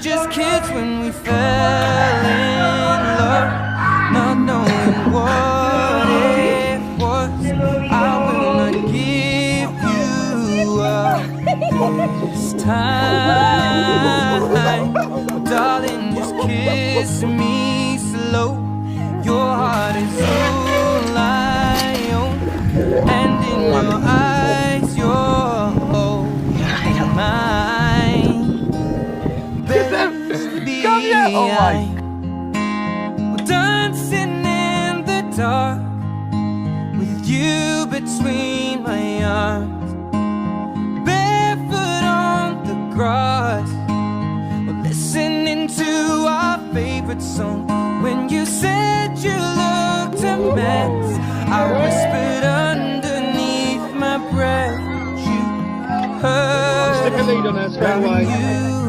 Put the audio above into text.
just kids when we fell in love, not knowing what it was. I will not give you up this time, darling, just kiss me slow. Your heart is all I own, and in your eyes you're holding mine. Baby, we're dancing in the dark with you between my arms, barefoot on the grass, we're listening to our favorite song. When you said you looked a mess, I whispered underneath my breath, you heard, Stick a lead on her straight away.